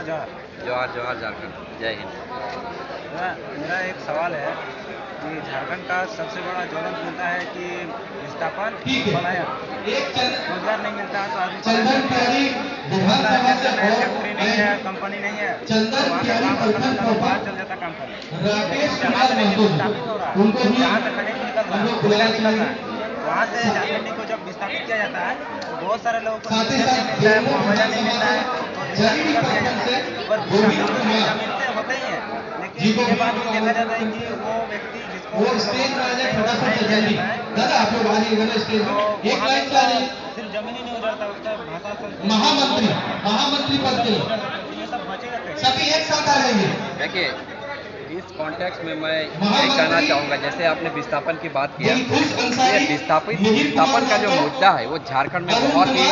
जोहार जोहार। जोहार जोहार झारखंड, जय हिंद। मेरा एक सवाल है कि झारखंड का सबसे बड़ा ज्वलंत मुद्दा है कि विस्थापन पलायन। रोजगार नहीं मिलता तो आदमी पलायन करता है। फैक्ट्री नहीं है, कंपनी नहीं है, तो वहाँ का काम खत्म होता है, बाहर चल जाता काम करने। लेकिन जहाँ से नहीं विस्थापित हो रहा है, जहाँ से खनिज निकल रहा है, कोयला निकल रहा है, वहाँ से झारखंडी को जब विस्थापित किया जाता है तो बहुत सारे लोगों को नहीं मिलता है, मुआवजा नहीं मिलता है और विस्थापित कर दिया जाता है। पर विस्थापित तो मिलते होते ही हैं, लेकिन ये बात भी देखा जाता है कि वो व्यक्ति जिसको सिर्फ जमीन ही नहीं उजाड़ता, उसका भाषा महामंत्री पद के ये सब बचेगा कैसे? सभी एक साथ आ रहे हैं। देखिए, इस कॉन्टेक्स्ट में मैं यही कहना चाहूँगा, जैसे आपने विस्थापन की बात किया, ये विस्थापन का जो मुद्दा है वो झारखंड में बहुत ही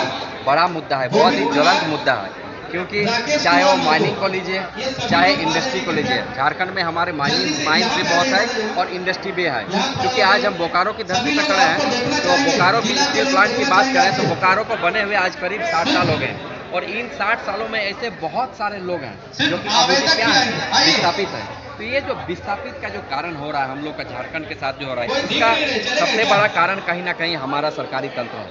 बड़ा मुद्दा है, बहुत ही ज्वलंत मुद्दा है। क्योंकि चाहे वो माइनिंग को लीजिए, चाहे इंडस्ट्री को लीजिए, झारखंड में हमारे माइंस भी बहुत है और इंडस्ट्री भी है। क्योंकि आज हम बोकारो की धरती पर खड़े हैं, तो बोकारो की स्टील प्लांट की बात करें तो बोकारो को बने हुए आज करीब 60 साल हो गए हैं और इन 60 सालों में ऐसे बहुत सारे लोग हैं जो कि अभी भी क्या है, विस्थापित है। तो ये जो विस्थापित का जो कारण हो रहा है हम लोग का झारखंड के साथ जो हो रहा है, इसका सबसे बड़ा कारण कहीं ना कहीं हमारा सरकारी तंत्र है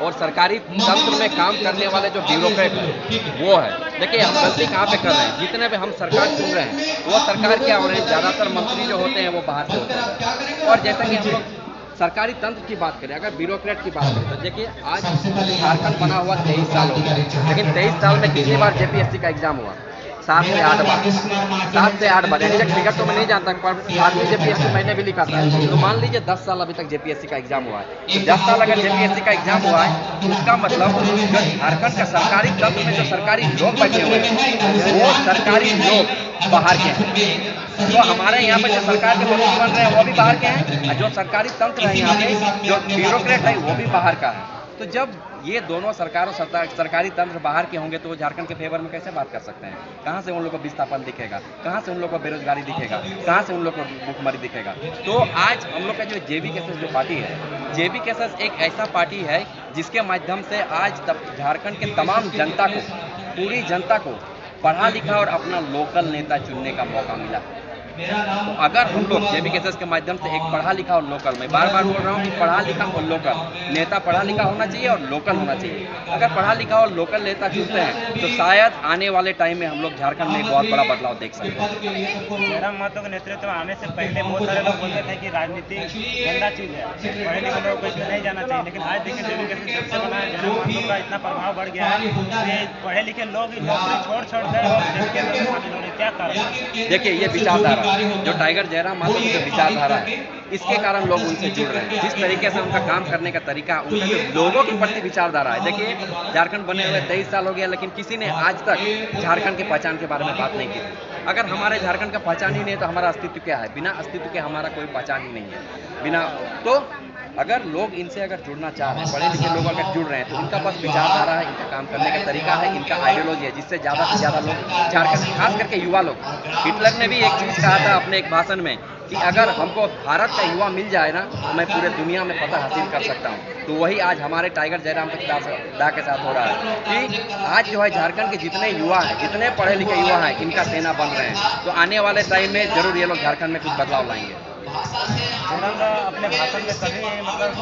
और सरकारी तंत्र में काम करने वाले जो ब्यूरोक्रेट हैं वो है। देखिए, हम गलती कहाँ पे कर रहे हैं, जितने भी हम सरकार चुन रहे हैं वो सरकार क्या हो रहे हैं, ज़्यादातर मंत्री जो होते हैं वो बाहर से होते हैं। और जैसा कि हम लोग सरकारी तंत्र की बात करें, अगर ब्यूरोक्रेट की बात करें तो देखिए, आज झारखंड बना हुआ 23 साल हो गया, लेकिन 23 साल में कितनी बार जेपीएससी का एग्जाम हुआ? 7 से 8 बार, 7 से 8 बार। एग्जैक्ट फिगर तो मैं नहीं जानता, पर 7वीं जेपीएससी मैंने भी लिखा था। तो मान लीजिए 10 साल अभी तक जेपीएससी का एग्जाम हुआ है। 10 साल अगर जेपीएससी का एग्जाम हुआ है तो उसका मतलब जो झारखंड का सरकारी तंत्र में जो सरकारी लोग बैठे हुए हैं वो सरकारी लोग बाहर के हैं। तो हमारे यहाँ पर जो सरकार के मंत्री बन रहे हैं वो भी बाहर के हैं और जो सरकारी तंत्र है यहाँ पे जो ब्यूरोक्रेट है वो भी बाहर का है। तो जब ये दोनों सरकारी तंत्र बाहर के होंगे तो वो झारखंड के फेवर में कैसे बात कर सकते हैं? कहाँ से उन लोगों को विस्थापन दिखेगा, कहाँ से उन लोगों को बेरोजगारी दिखेगा, कहाँ से उन लोगों को भूखमरी दिखेगा? तो आज हम लोग का जो जेबीकेएसएस जो पार्टी है, जेबीकेएसएस एक ऐसा पार्टी है जिसके माध्यम से आज झारखंड के तमाम जनता को, पूरी जनता को पढ़ा लिखा और अपना लोकल नेता चुनने का मौका मिला। तो अगर हम लोग जेबीकेएसएस के माध्यम से एक पढ़ा लिखा और लोकल, मैं बार बार बोल रहा हूँ कि पढ़ा लिखा और लोकल नेता, पढ़ा लिखा होना चाहिए और लोकल होना चाहिए। अगर पढ़ा लिखा और लोकल नेता चुनते हैं तो शायद आने वाले टाइम में हम लोग झारखंड में एक बहुत बड़ा बदलाव देख सकते हैं। जयराम महतो के नेतृत्व में आने से पहले बहुत सारे लोग बोलते थे कि राजनीति गंदा चीज है, पढ़े लिखे लोगों को इसमें नहीं जाना चाहिए। लेकिन आज देखिए जेबीकेएसएस जब से बना है, जयराम महतो का इतना प्रभाव बढ़ गया है कि पढ़े लिखे लोग ही नौकरी छोड़ कर और जेबीकेएसएस में शामिल हो रहे। क्या कारण? देखिए, ये विचारधारा जो टाइगर जयराम महतो की जो विचारधारा है, इसके कारण लोग उनसे जुड़ रहे हैं। जिस तरीके से उनका काम करने का तरीका, उनका जो लोगों के प्रति विचारधारा है। देखिए, झारखंड बने हुए 23 साल हो गया, लेकिन किसी ने आज तक झारखंड की पहचान के बारे में बात नहीं की थी। अगर हमारे झारखंड का पहचान ही नहीं है तो हमारा अस्तित्व क्या है? बिना अस्तित्व के हमारा कोई पहचान ही नहीं है। बिना तो अगर लोग इनसे अगर जुड़ना चाह रहे हैं, पढ़े लिखे लोग अगर जुड़ रहे हैं, तो इनका पास विचारधारा है, इनका काम करने का तरीका है, इनका आइडियोलॉजी है, जिससे ज़्यादा से ज़्यादा लोग झारखंड, खास करके युवा लोग। हिटलर ने भी एक चीज़ कहा था अपने एक भाषण में कि अगर हमको भारत का युवा मिल जाए ना तो मैं पूरे दुनिया में फतह हासिल कर सकता हूँ। तो वही आज हमारे टाइगर जयराम दा के साथ हो रहा है कि आज जो है झारखंड के जितने युवा हैं, जितने पढ़े लिखे युवा हैं, इनका सेना बन रहे हैं। तो आने वाले टाइम में जरूर ये लोग झारखंड में कुछ बदलाव लाएंगे। अपने भाषण में कभी मतलब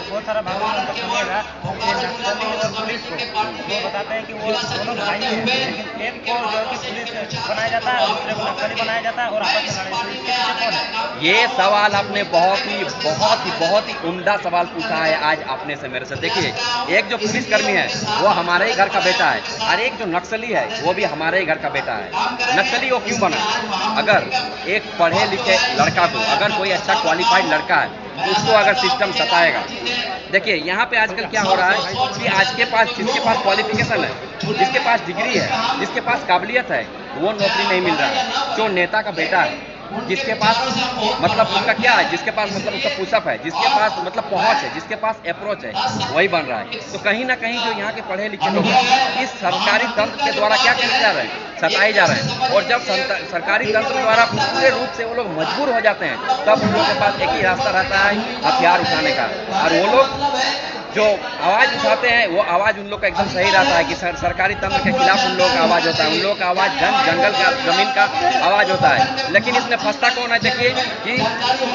बहुत सारा भाषण उनका सुनिएगा, नक्सली और पुलिस को वो बताते हैं कि वो दोनों भाई हैं, लेकिन एक को जो है कि पुलिस बनाया जाता है और दूसरे को नक्सली बनाया जाता है और आपस में लड़ाई। इसके पीछे कौन है? ये सवाल आपने बहुत ही उम्दा सवाल पूछा है आज आपने से मेरे से। देखिए, एक जो पुलिसकर्मी है वो हमारे ही घर का बेटा है और एक जो नक्सली है वो भी हमारे ही घर का बेटा है। नक्सली वो क्यों बना? अगर एक पढ़े लिखे लड़का को, अगर कोई अच्छा क्वालिफाइड लड़का है तो उसको अगर सिस्टम सताएगा। देखिए, यहाँ पे आजकल क्या हो रहा है कि आज के पास जिसके पास क्वालिफिकेशन है, जिसके पास डिग्री है, जिसके पास काबिलियत है, वो नौकरी नहीं मिल रहा है। जो नेता का बेटा है, जिसके पास मतलब उसका क्या है, जिसके पास मतलब उसका पुशअप है, जिसके पास मतलब पहुंच है, जिसके पास अप्रोच है, वही बन रहा है। तो कहीं ना कहीं जो यहाँ के पढ़े लिखे लोग हैं इस सरकारी तंत्र के द्वारा क्या किए जा रहे हैं, सताए जा रहे हैं। और जब सरकारी तंत्र द्वारा पूरे रूप से वो लोग मजबूर हो जाते हैं तब उन लोगों के पास एक ही रास्ता रहता है, हथियार उठाने का। और वो लोग जो आवाज़ उठाते हैं वो आवाज़ उन लोग का एकदम सही रहता है कि सरकारी तंत्र के खिलाफ उन लोग का आवाज़ होता है, उन लोग का आवाज़ जंगल का ज़मीन का आवाज़ होता है। लेकिन इसमें फंसता कौन है? देखिए कि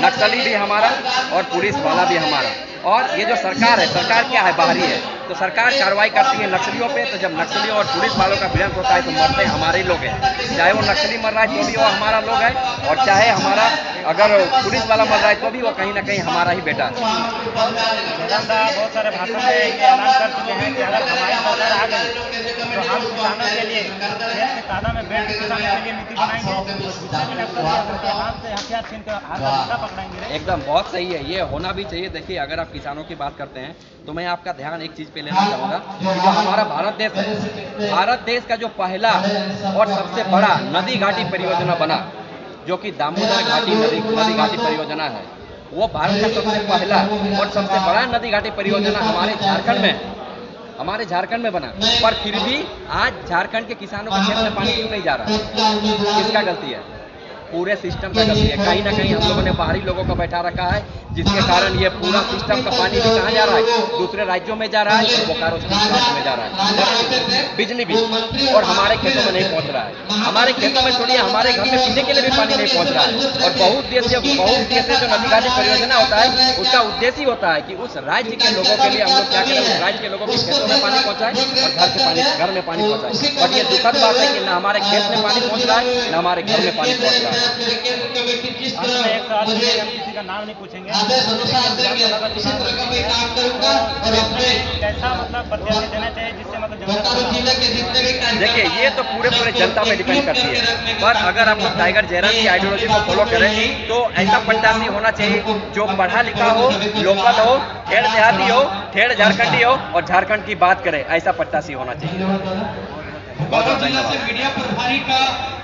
नक्सली भी हमारा और पुलिस वाला भी हमारा, और ये जो सरकार है, सरकार क्या है? बाहरी है। तो सरकार कार्रवाई करती है नक्सलियों पे, तो जब नक्सलियों और पुलिस वालों का भिड़ंत होता है तो मरते हमारे लोग हैं। चाहे वो नक्सली मर रहा है तो भी वो हमारा लोग है, और चाहे हमारा अगर पुलिस वाला मर रहा है तो भी वो कहीं ना कहीं हमारा ही बेटा है। जयराम साहब बहुत सारे भाषण में ये ऐलान कर चुके हैं कि अगर हमारी सरकार आ गई तो हम किसानों के लिए खेत की तादाद में बैठ किसानों के लिए नीति बनाएंगे, जितने भी नक्सली उनके हाथ से हथियार छीन कर हाथ का डंडा पकड़ाएंगे। एकदम बहुत सही है, ये होना भी चाहिए। देखिए अगर आप किसानों की बात करते हैं तो मैं आपका ध्यान एक चीज़ पे लेना चाहूँगा कि जो हमारा भारत देश है, भारत देश का जो पहला और सबसे बड़ा नदी घाटी परियोजना बना, जो कि दामोदर घाटी नदी घाटी परियोजना है, वो भारत का सबसे पहला और सबसे बड़ा नदी घाटी परियोजना हमारे झारखंड में बना। पर फिर भी आज झारखंड के किसानों के खेत में पानी क्यों नहीं जा रहा? किसका गलती है? पूरे सिस्टम का गलती है। कहीं ना कहीं हम लोगों ने बाहरी लोगों को बैठा रखा है, जिसके कारण ये पूरा सिस्टम का पानी भी कहाँ जा रहा है? दूसरे राज्यों में जा रहा है, बोकारो राज्य में जा रहा है, बिजली भी, और हमारे खेतों में नहीं पहुँच रहा है। हमारे खेतों में छोड़िए, हमारे घर में पीने के लिए भी पानी नहीं पहुँच रहा है। और बहुत देश से जो नदी घाटी परियोजना होता है, उसका उद्देश्य ही होता है कि उस राज्य के लोगों के लिए हम लोग क्या करें, उस राज्य के लोगों के खेतों में पानी पहुँचाएं और घर में पानी पहुँचाएं। बट ये दुखद बात है कि न हमारे खेत में पानी पहुँच रहा है, न हमारे घर में पानी पहुँच रहा है। एक सवाल हम किसी का नाम नहीं पूछेंगे, कैसा मतलब प्रत्याशी देना चाहिए जिससे मतलब जनता? देखिए ये तो पूरे जनता पे डिपेंड करती है, पर अगर आप लोग टाइगर जयराम की आइडियोलॉजी को फॉलो करें तो ऐसा प्रत्याशी होना चाहिए जो पढ़ा लिखा हो, लोकल हो, ठेठ देहाती हो, ठेठ झारखंडी हो और झारखंड की बात करे, ऐसा प्रत्याशी होना चाहिए। बहुत बहुत धन्यवाद।